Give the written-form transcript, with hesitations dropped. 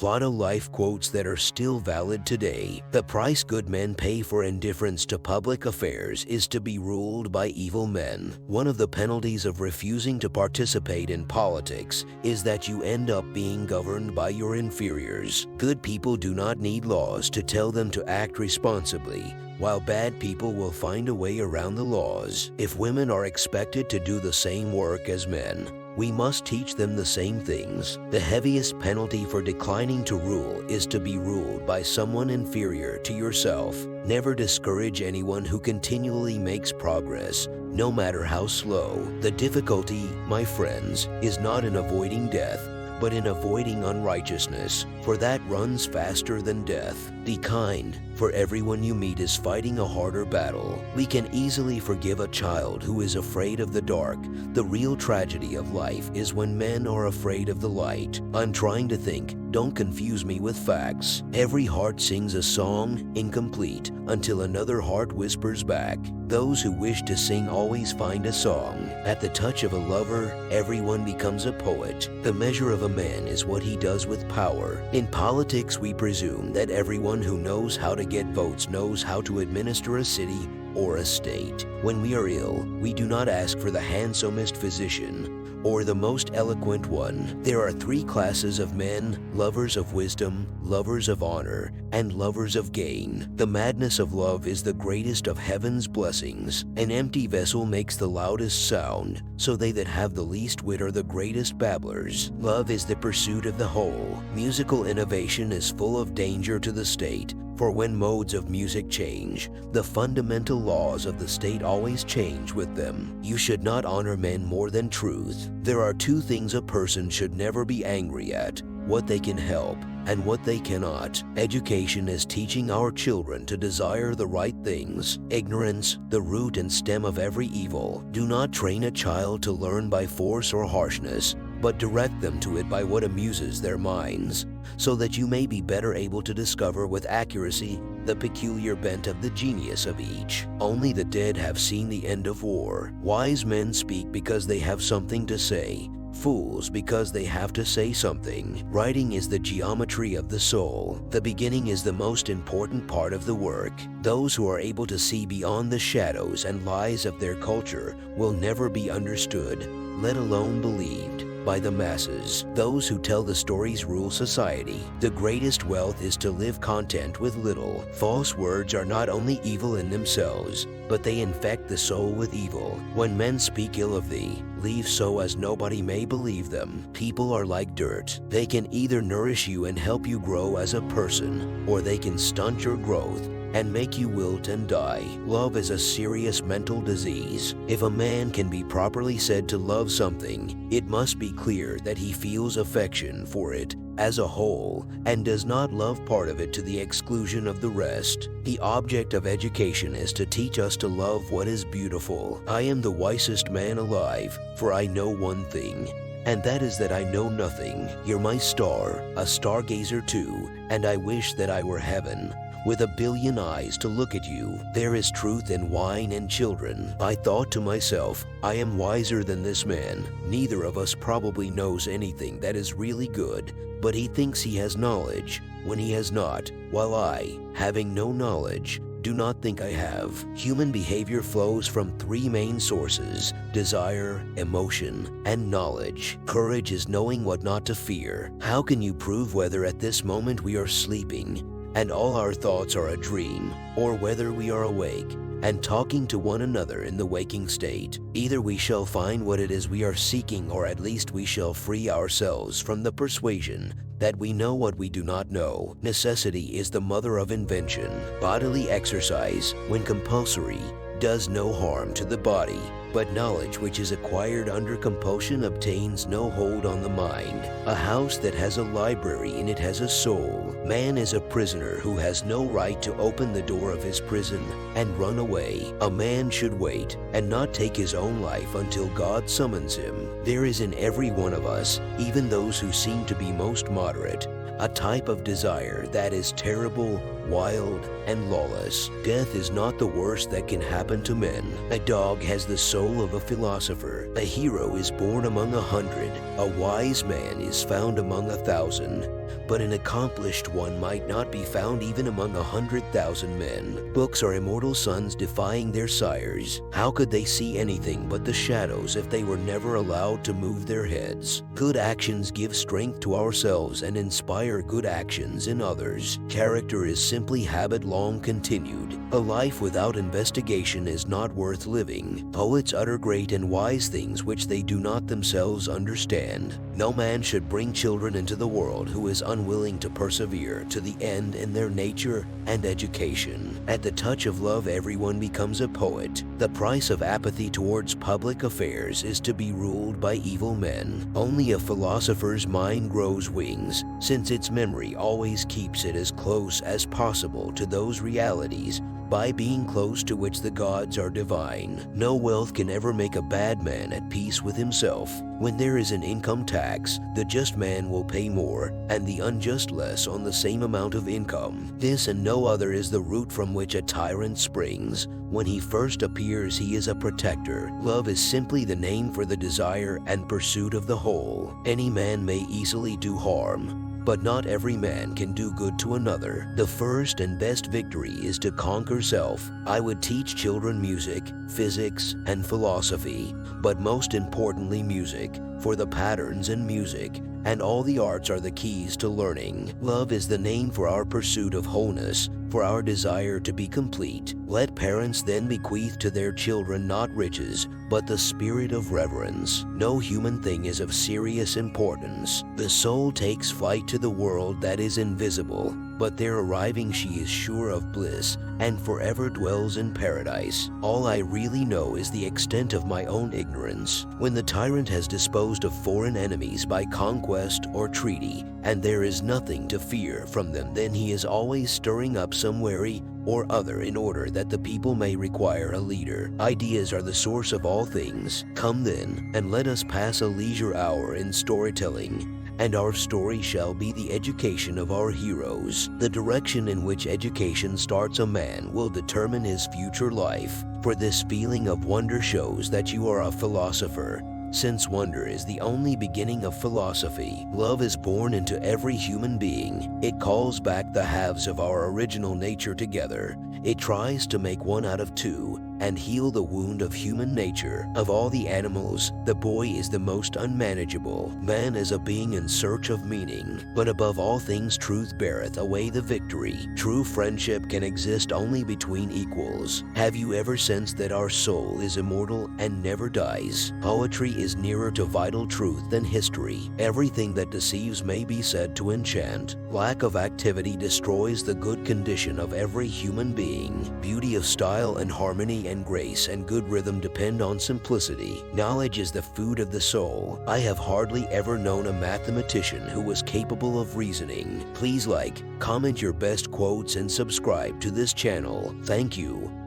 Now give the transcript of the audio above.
Plato life quotes that are still valid today. The price good men pay for indifference to public affairs is to be ruled by evil men. One of the penalties of refusing to participate in politics is that you end up being governed by your inferiors. Good people do not need laws to tell them to act responsibly, while bad people will find a way around the laws. If women are expected to do the same work as men, we must teach them the same things. The heaviest penalty for declining to rule is to be ruled by someone inferior to yourself. Never discourage anyone who continually makes progress, no matter how slow. The difficulty, my friends, is not in avoiding death, but in avoiding unrighteousness, for that runs faster than death. Be kind, for everyone you meet is fighting a harder battle. We can easily forgive a child who is afraid of the dark. The real tragedy of life is when men are afraid of the light. I'm trying to think, don't confuse me with facts. Every heart sings a song, incomplete, until another heart whispers back. Those who wish to sing always find a song. At the touch of a lover, everyone becomes a poet. The measure of a man is what he does with power. In politics, we presume that everyone who knows how to get votes knows how to administer a city or a state. When we are ill, we do not ask for the handsomest physician or the most eloquent one. There are three classes of men: lovers of wisdom, lovers of honor, and lovers of gain. The madness of love is the greatest of heaven's blessings. An empty vessel makes the loudest sound, so they that have the least wit are the greatest babblers. Love is the pursuit of the whole. Musical innovation is full of danger to the state, for when modes of music change, the fundamental laws of the state always change with them. You should not honor men more than truth. There are two things a person should never be angry at: what they can help and what they cannot. Education is teaching our children to desire the right things. Ignorance, the root and stem of every evil. Do not train a child to learn by force or harshness, but direct them to it by what amuses their minds, so that you may be better able to discover with accuracy the peculiar bent of the genius of each. Only the dead have seen the end of war. Wise men speak because they have something to say, fools because they have to say something. Writing is the geometry of the soul. The beginning is the most important part of the work. Those who are able to see beyond the shadows and lies of their culture will never be understood, let alone believed, by the masses. Those who tell the stories rule society. The greatest wealth is to live content with little. False words are not only evil in themselves, but they infect the soul with evil. When men speak ill of thee, leave so as nobody may believe them. People are like dirt. They can either nourish you and help you grow as a person, or they can stunt your growth and make you wilt and die. Love is a serious mental disease. If a man can be properly said to love something, it must be clear that he feels affection for it as a whole and does not love part of it to the exclusion of the rest. The object of education is to teach us to love what is beautiful. I am the wisest man alive, for I know one thing, and that is that I know nothing. You're my star, a stargazer too, and I wish that I were heaven, with a billion eyes to look at you. There is truth in wine and children. I thought to myself, I am wiser than this man. Neither of us probably knows anything that is really good, but he thinks he has knowledge when he has not, while I, having no knowledge, do not think I have. Human behavior flows from three main sources: desire, emotion, and knowledge. Courage is knowing what not to fear. How can you prove whether at this moment we are sleeping and all our thoughts are a dream, or whether we are awake and talking to one another in the waking state? Either we shall find what it is we are seeking, or at least we shall free ourselves from the persuasion that we know what we do not know. Necessity is the mother of invention. Bodily exercise, when compulsory, does no harm to the body, but knowledge which is acquired under compulsion obtains no hold on the mind. A house that has a library in it has a soul. Man is a prisoner who has no right to open the door of his prison and run away. A man should wait and not take his own life until God summons him. There is in every one of us, even those who seem to be most moderate, a type of desire that is terrible, wild and lawless. Death is not the worst that can happen to men. A dog has the soul of a philosopher. A hero is born among 100. A wise man is found among 1,000. But an accomplished one might not be found even among 100,000 men. Books are immortal sons defying their sires. How could they see anything but the shadows if they were never allowed to move their heads? Good actions give strength to ourselves and inspire good actions in others. Character is simply habit long continued. A life without investigation is not worth living. Poets utter great and wise things which they do not themselves understand. No man should bring children into the world who is unwilling to persevere to the end in their nature and education. At the touch of love, everyone becomes a poet. The price of apathy towards public affairs is to be ruled by evil men. Only a philosopher's mind grows wings, since its memory always keeps it as close as possible to those realities by being close to which the gods are divine. No wealth can ever make a bad man at peace with himself. When there is an income tax, the just man will pay more, and the unjust less on the same amount of income. This and no other is the root from which a tyrant springs. When he first appears, he is a protector. Love is simply the name for the desire and pursuit of the whole. Any man may easily do harm, but not every man can do good to another. The first and best victory is to conquer self. I would teach children music, physics, and philosophy, but most importantly music, for the patterns in music and all the arts are the keys to learning. Love is the name for our pursuit of wholeness, for our desire to be complete. Let parents then bequeath to their children not riches, but the spirit of reverence. No human thing is of serious importance. The soul takes flight to the world that is invisible, but there arriving she is sure of bliss and forever dwells in paradise. All I really know is the extent of my own ignorance. When the tyrant has disposed of foreign enemies by conquest or treaty, and there is nothing to fear from them, then he is always stirring up some worry or other in order that the people may require a leader. Ideas are the source of all things. Come then, and let us pass a leisure hour in storytelling, and our story shall be the education of our heroes. The direction in which education starts a man will determine his future life, for this feeling of wonder shows that you are a philosopher. Since wonder is the only beginning of philosophy, love is born into every human being. It calls back the halves of our original nature together. It tries to make one out of two and heal the wound of human nature. Of all the animals, the boy is the most unmanageable. Man is a being in search of meaning. But above all things, truth beareth away the victory. True friendship can exist only between equals. Have you ever sensed that our soul is immortal and never dies? Poetry is nearer to vital truth than history. Everything that deceives may be said to enchant. Lack of activity destroys the good condition of every human being. Beauty of style and harmony and grace and good rhythm depend on simplicity. Knowledge is the food of the soul. I have hardly ever known a mathematician who was capable of reasoning. Please like, comment your best quotes and subscribe to this channel. Thank you.